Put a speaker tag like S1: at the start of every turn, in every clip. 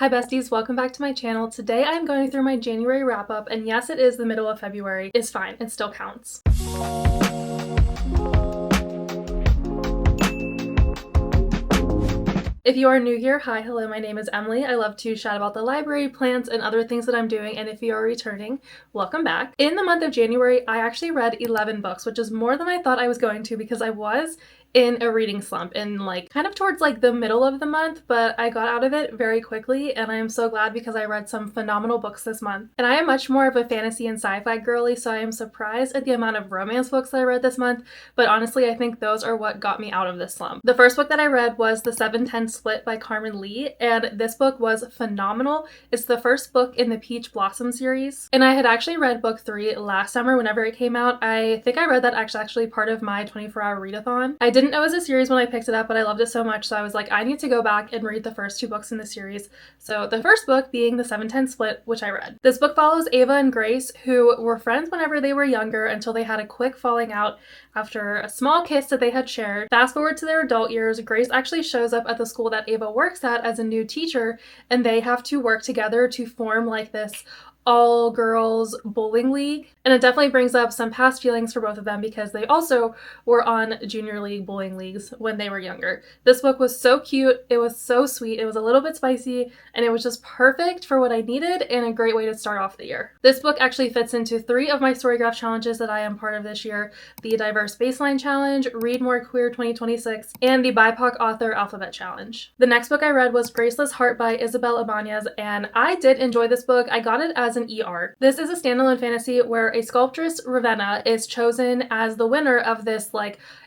S1: Hi besties, welcome back to my channel. Today I'm going through my January wrap up, and yes, it is the middle of February. It's fine, it still counts. If you are new here, hi, hello, my name is Emily. I love to chat about the library, plants, and other things that I'm doing, and if you are returning, welcome back. In the month of January, I actually read 11 books, which is more than I thought I was going to because I was in a reading slump in kind of towards the middle of the month, but I got out of it very quickly, and I am so glad because I read some phenomenal books this month. And I am much more of a fantasy and sci-fi girly, so I am surprised at the amount of romance books that I read this month, but honestly I think those are what got me out of this slump. The first book that I read was The 710 Split by Karmen Lee, and this book was phenomenal. It's the first book in the Peach Blossom series, and I had actually read book 3 last summer whenever it came out. I think I read that actually part of my 24-hour readathon. I didn't know it was a series when I picked it up, but I loved it so much, so I was like, I need to go back and read the first 2 books in the series. So the first book being The 710 Split, which I read. This book follows Ava and Grace, who were friends whenever they were younger until they had a quick falling out after a small kiss that they had shared. Fast forward to their adult years, Grace actually shows up at the school that Ava works at as a new teacher, and they have to work together to form this all-girls bowling league, and it definitely brings up some past feelings for both of them because they also were on junior league bowling leagues when they were younger. This book was so cute, it was so sweet, it was a little bit spicy, and it was just perfect for what I needed and a great way to start off the year. This book actually fits into 3 of my Storygraph challenges that I am part of this year: the Diverse Baseline Challenge, Read More Queer 2026, and the BIPOC Author Alphabet Challenge. The next book I read was Graceless Heart by Isabel Ibanez, and I did enjoy this book. I got it as an ER. This is a standalone fantasy where a sculptress, Ravenna, is chosen as the winner of this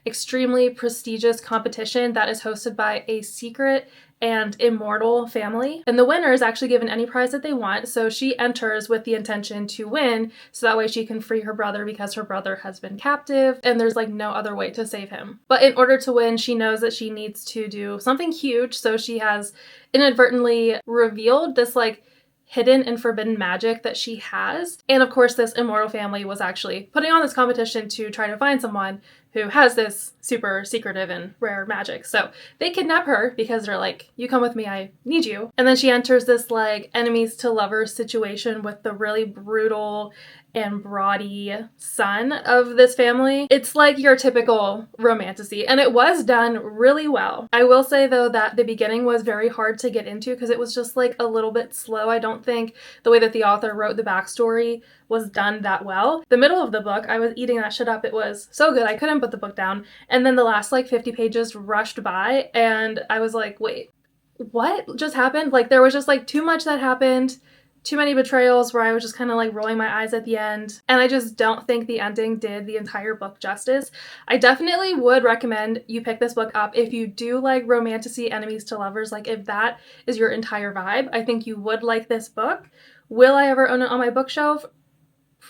S1: extremely prestigious competition that is hosted by a secret and immortal family. And the winner is actually given any prize that they want, so she enters with the intention to win, so that way she can free her brother because her brother has been captive and there's no other way to save him. But in order to win, she knows that she needs to do something huge, so she has inadvertently revealed this hidden and forbidden magic that she has. And of course, this immortal family was actually putting on this competition to try to find someone who has this super secretive and rare magic. So they kidnap her because they're like, you come with me, I need you. And then she enters this enemies to lovers situation with the really brutal and brawdy son of this family. It's your typical romantasy, and it was done really well. I will say though that the beginning was very hard to get into because it was just a little bit slow. I don't think the way that the author wrote the backstory was done that well. The middle of the book, I was eating that shit up. It was so good, I couldn't put the book down. And then the last 50 pages rushed by, and I was like, wait, what just happened? There was just too much that happened. Too many betrayals where I was just kind of rolling my eyes at the end. And I just don't think the ending did the entire book justice. I definitely would recommend you pick this book up if you do like romantasy, enemies to lovers. If that is your entire vibe, I think you would like this book. Will I ever own it on my bookshelf?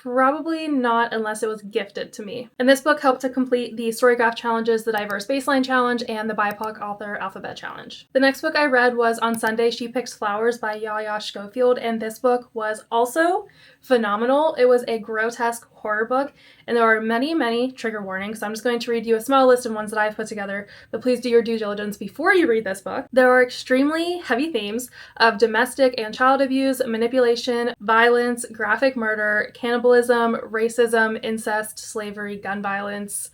S1: Probably not unless it was gifted to me. And this book helped to complete the Storygraph challenges, the Diverse Baseline Challenge, and the BIPOC Author Alphabet Challenge. The next book I read was On Sunday She Picks Flowers by Scholfield, and this book was also phenomenal. It was a grotesque horror book, and there are many trigger warnings, so I'm just going to read you a small list of ones that I've put together, but please do your due diligence before you read this book. There are extremely heavy themes of domestic and child abuse, manipulation, violence, graphic murder, cannibalism, racism, incest, slavery, gun violence.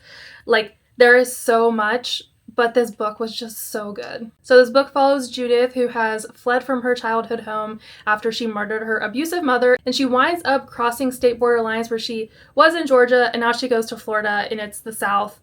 S1: There is so much, but this book was just so good. So this book follows Judith, who has fled from her childhood home after she murdered her abusive mother, and she winds up crossing state border lines where she was in Georgia, and now she goes to Florida, and it's the South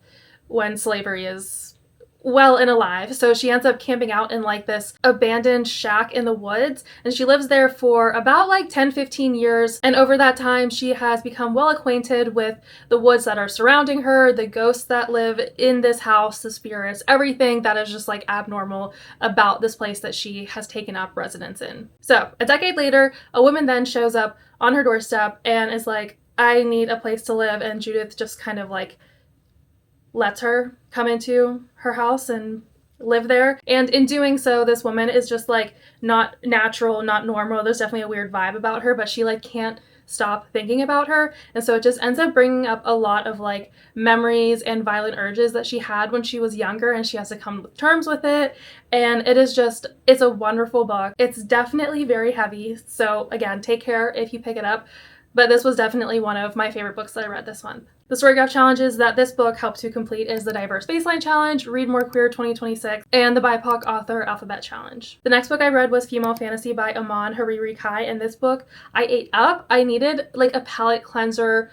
S1: when slavery is well and alive. So she ends up camping out in this abandoned shack in the woods, and she lives there for about 10-15 years, and over that time she has become well acquainted with the woods that are surrounding her, the ghosts that live in this house, the spirits, everything that is just abnormal about this place that she has taken up residence in. So a decade later, a woman then shows up on her doorstep and is like, I need a place to live, and Judith just kind of lets her come into her house and live there. And in doing so, this woman is just not natural, not normal. There's definitely a weird vibe about her, but she can't stop thinking about her. And so it just ends up bringing up a lot of like memories and violent urges that she had when she was younger, and she has to come to terms with it. And it's a wonderful book. It's definitely very heavy. So again, take care if you pick it up. But this was definitely one of my favorite books that I read this month. The Storygraph challenges that this book helped to complete is the Diverse Baseline Challenge, Read More Queer 2026, and the BIPOC Author Alphabet Challenge. The next book I read was Female Fantasy by Iman, Hariri-Kai, and this book I ate up. I needed like a palate cleanser,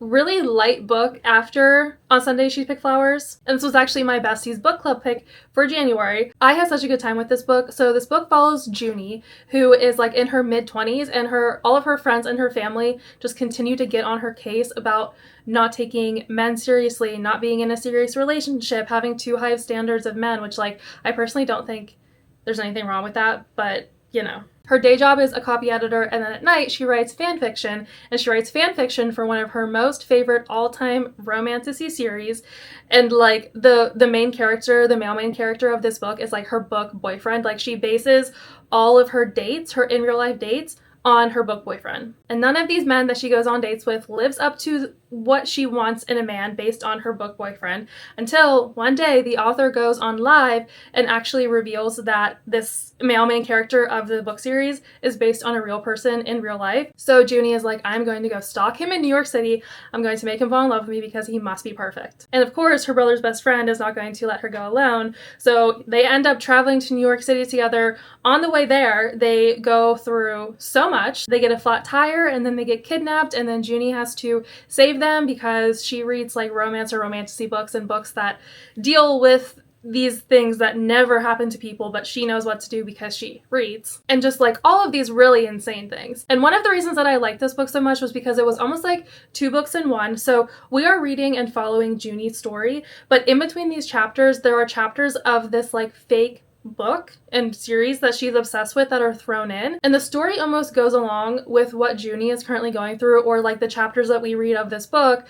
S1: really light book after On Sunday She Picked Flowers. And this was actually my Bestie's book club pick for January. I had such a good time with this book. So this book follows Junie, who is like in her mid-20s, and all of her friends and her family just continue to get on her case about not taking men seriously, not being in a serious relationship, having too high of standards of men, which like I personally don't think there's anything wrong with that, but you know. Her day job is a copy editor, and then at night she writes fan fiction, and she writes fan fiction for one of her most favorite all-time romantasy series. And like the main character, the male main character of this book is like her book boyfriend. Like she bases all of her dates, her in real life dates, on her book boyfriend. And none of these men that she goes on dates with lives up to what she wants in a man based on her book boyfriend, until one day the author goes on live and actually reveals that this male main character of the book series is based on a real person in real life. So Junie is like, I'm going to go stalk him in New York City. I'm going to make him fall in love with me because he must be perfect. And of course, her brother's best friend is not going to let her go alone. So they end up traveling to New York City together. On the way there, they go through so much. They get a flat tire, and then they get kidnapped, and then Junie has to save them because she reads like romance or romantasy books and books that deal with these things that never happen to people, but she knows what to do because she reads. And just like all of these really insane things. And one of the reasons that I liked this book so much was because it was almost like two books in one. So we are reading and following Junie's story, but in between these chapters, there are chapters of this like fake book and series that she's obsessed with that are thrown in, and the story almost goes along with what Junie is currently going through, or like the chapters that we read of this book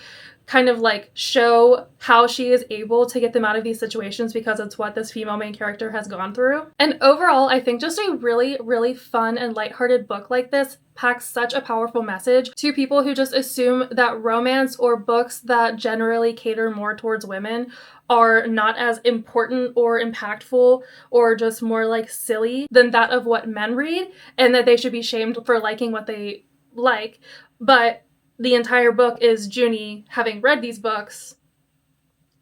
S1: kind of like show how she is able to get them out of these situations because it's what this female main character has gone through. And overall, I think just a really, really fun and lighthearted book like this packs such a powerful message to people who just assume that romance or books that generally cater more towards women are not as important or impactful or just more like silly than that of what men read, and that they should be shamed for liking what they like. But the entire book is Junie having read these books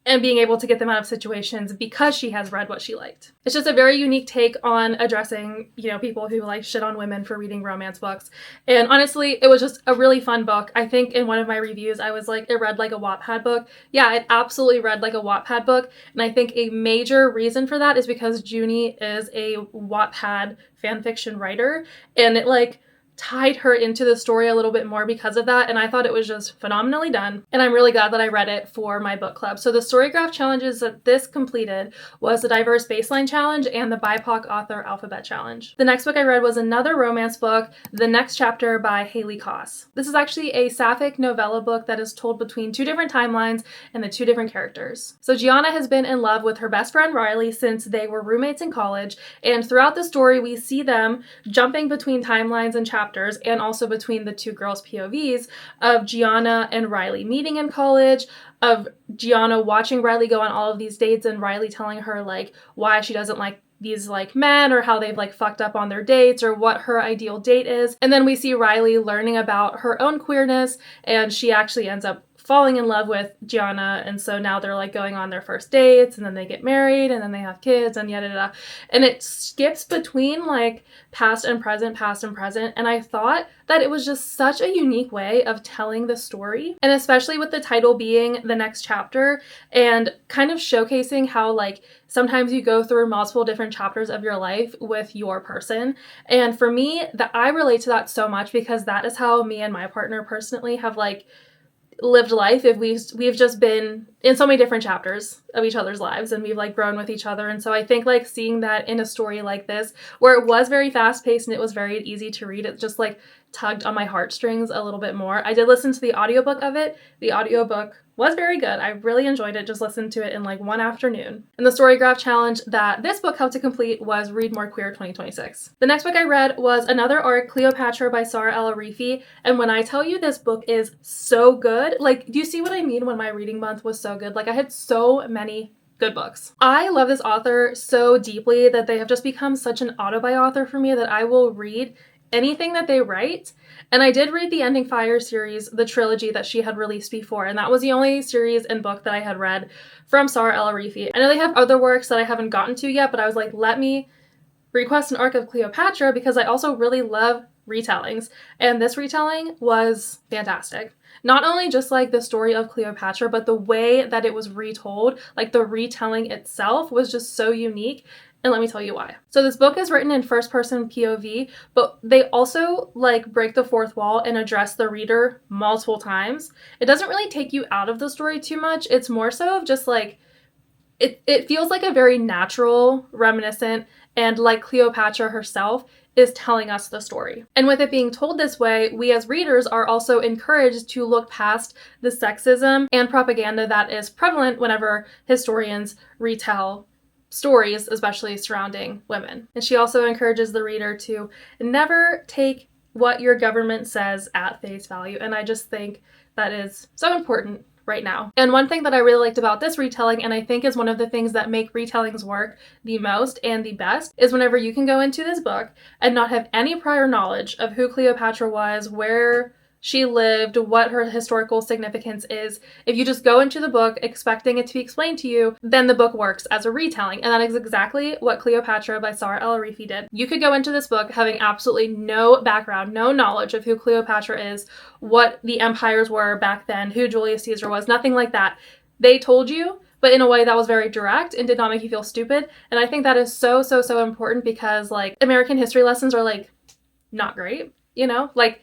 S1: and being able to get them out of situations because she has read what she liked. It's just a very unique take on addressing, people who like shit on women for reading romance books. And honestly, it was just a really fun book. I think in one of my reviews, I was like, it read like a Wattpad book. Yeah, it absolutely read like a Wattpad book. And I think a major reason for that is because Junie is a Wattpad fanfiction writer, and it like tied her into the story a little bit more because of that, and I thought it was just phenomenally done, and I'm really glad that I read it for my book club. So the Storygraph challenges that this completed was the Diverse Baseline Challenge and the BIPOC Author Alphabet Challenge. The next book I read was another romance book, The Next Chapter by Haley Koss. This is actually a sapphic novella book that is told between two different timelines and the two different characters. So Gianna has been in love with her best friend Riley since they were roommates in college, and throughout the story we see them jumping between timelines and chapters, and also between the two girls' POVs of Gianna and Riley meeting in college, of Gianna watching Riley go on all of these dates and Riley telling her like why she doesn't like these like men, or how they've like fucked up on their dates, or what her ideal date is. And then we see Riley learning about her own queerness, and she actually ends up falling in love with Gianna, and so now they're like going on their first dates, and then they get married, and then they have kids, and yada yada. And it skips between like past and present, and I thought that it was just such a unique way of telling the story, and especially with the title being The Next Chapter, and kind of showcasing how like sometimes you go through multiple different chapters of your life with your person. And for me, that I relate to that so much, because that is how me and my partner personally have like lived life. If we've just been in so many different chapters of each other's lives, and we've like grown with each other. And so I think like seeing that in a story like this, where it was very fast paced and it was very easy to read, it just like tugged on my heartstrings a little bit more. I did listen to the audiobook of it. The audiobook was very good. I really enjoyed it. Just listened to it in like one afternoon. And the Storygraph challenge that this book helped to complete was Read More Queer 2026. The next book I read was another arc, Cleopatra by Saara El-Arifi. And when I tell you this book is so good, like, do you see what I mean when my reading month was so good? Like, I had so many good books. I love this author so deeply that they have just become such an auto-buy author for me that I will read anything that they write. And I did read the Ending Fire series, the trilogy that she had released before, and that was the only series and book that I had read from Saara El-Arifi. I know they have other works that I haven't gotten to yet, but I was like, let me request an arc of Cleopatra because I also really love retellings. And this retelling was fantastic. Not only just like the story of Cleopatra, but the way that it was retold, like the retelling itself was just so unique. And let me tell you why. So this book is written in first person POV, but they also like break the fourth wall and address the reader multiple times. It doesn't really take you out of the story too much. It's more so of just like, it feels like a very natural, reminiscent, and like Cleopatra herself is telling us the story. And with it being told this way, we as readers are also encouraged to look past the sexism and propaganda that is prevalent whenever historians retell stories, especially surrounding women. And she also encourages the reader to never take what your government says at face value. And I just think that is so important right now. And one thing that I really liked about this retelling, and I think is one of the things that make retellings work the most and the best, is whenever you can go into this book and not have any prior knowledge of who Cleopatra was, where she lived, what her historical significance is. If you just go into the book expecting it to be explained to you, then the book works as a retelling. And that is exactly what Cleopatra by Saara El-Arifi did. You could go into this book having absolutely no background, no knowledge of who Cleopatra is, what the empires were back then, who Julius Caesar was, nothing like that. They told you, but in a way that was very direct and did not make you feel stupid. And I think that is so, so, so important because like American history lessons are like not great, you know? Like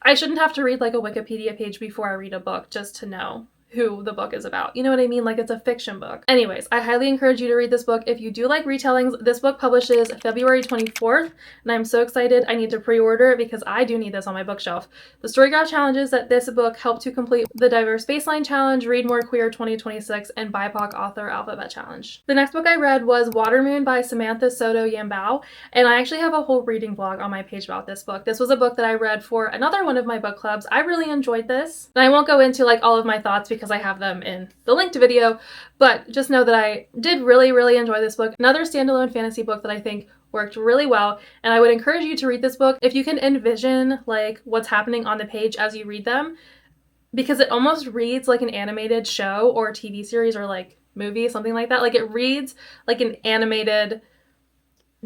S1: I shouldn't have to read like a Wikipedia page before I read a book just to know who the book is about. You know what I mean? Like it's a fiction book. Anyways, I highly encourage you to read this book. If you do like retellings, this book publishes February 24th, and I'm so excited. I need to pre-order it because I do need this on my bookshelf. The Storygraph challenges that this book helped to complete the Diverse Baseline Challenge, Read More Queer 2026, and BIPOC Author Alphabet Challenge. The next book I read was Watermoon by Samantha, Sotto, Yambao, and I actually have a whole reading blog on my page about this book. This was a book that I read for another one of my book clubs. I really enjoyed this, and I won't go into like all of my thoughts because I have them in the linked video, but just know that I did really, really enjoy this book. Another standalone fantasy book that I think worked really well, and I would encourage you to read this book if you can envision like what's happening on the page as you read them, because it almost reads like an animated show or TV series or like movie, something like that. Like it reads like an animated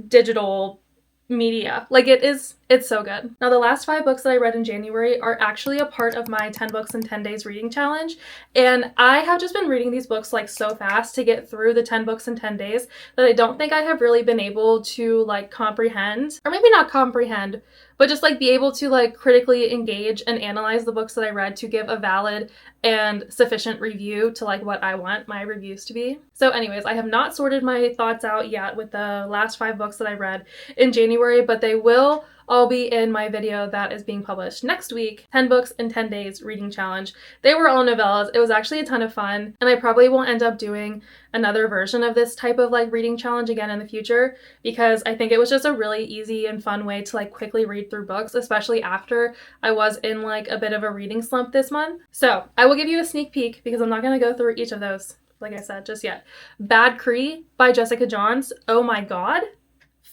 S1: digital media. Like it's so good. Now the last 5 books that I read in January are actually a part of my 10 books in 10 days reading challenge, and I have just been reading these books like so fast to get through the 10 books in 10 days that I don't think I have really been able to like comprehend, or maybe not comprehend, but just like be able to like critically engage and analyze the books that I read to give a valid and sufficient review to like what I want my reviews to be. So anyways, I have not sorted my thoughts out yet with the last 5 books that I read in January, but they will all be in my video that is being published next week, 10 books in 10 days reading challenge. They were all novellas. It was actually a ton of fun, and I probably won't end up doing another version of this type of like reading challenge again in the future because I think it was just a really easy and fun way to like quickly read through books, especially after I was in like a bit of a reading slump this month. So I will give you a sneak peek because I'm not going to go through each of those, like I said, just yet. Bad Cree by Jessica Johns. Oh my god.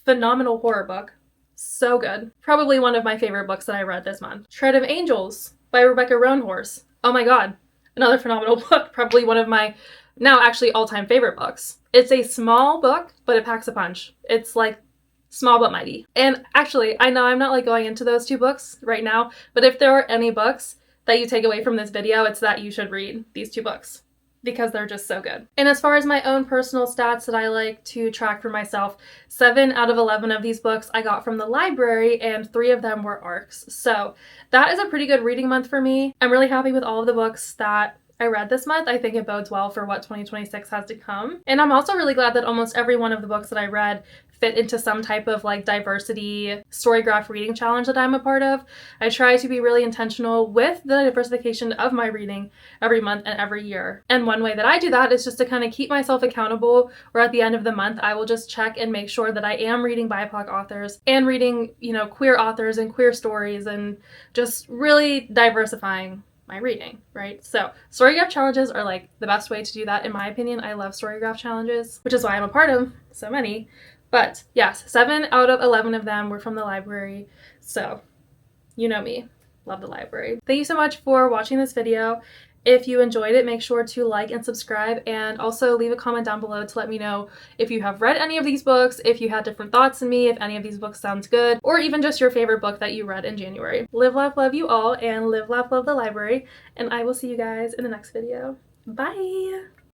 S1: Phenomenal horror book. So good. Probably one of my favorite books that I read this month. Tread of Angels by Rebecca Roanhorse. Oh my god. Another phenomenal book. Probably one of my now actually all-time favorite books. It's a small book, but it packs a punch. It's like small but mighty. And actually, I know I'm not like going into those 2 books right now, but if there are any books that you take away from this video, it's that you should read these 2 books because they're just so good. And as far as my own personal stats that I like to track for myself, 7 out of 11 of these books I got from the library, and 3 of them were ARCs. So that is a pretty good reading month for me. I'm really happy with all of the books that I read this month. I think it bodes well for what 2026 has to come. And I'm also really glad that almost every one of the books that I read fit into some type of like diversity Storygraph reading challenge that I'm a part of. I try to be really intentional with the diversification of my reading every month and every year. And one way that I do that is just to kind of keep myself accountable, where at the end of the month I will just check and make sure that I am reading BIPOC authors and reading, you know, queer authors and queer stories, and just really diversifying my reading, right? So Storygraph challenges are like the best way to do that in my opinion. I love Storygraph challenges, which is why I'm a part of so many. But yes, 7 out of 11 of them were from the library. So you know me, love the library. Thank you so much for watching this video. If you enjoyed it, make sure to like and subscribe, and also leave a comment down below to let me know if you have read any of these books, if you had different thoughts than me, if any of these books sounds good, or even just your favorite book that you read in January. Live, laugh, love you all, and live, laugh, love the library, and I will see you guys in the next video. Bye!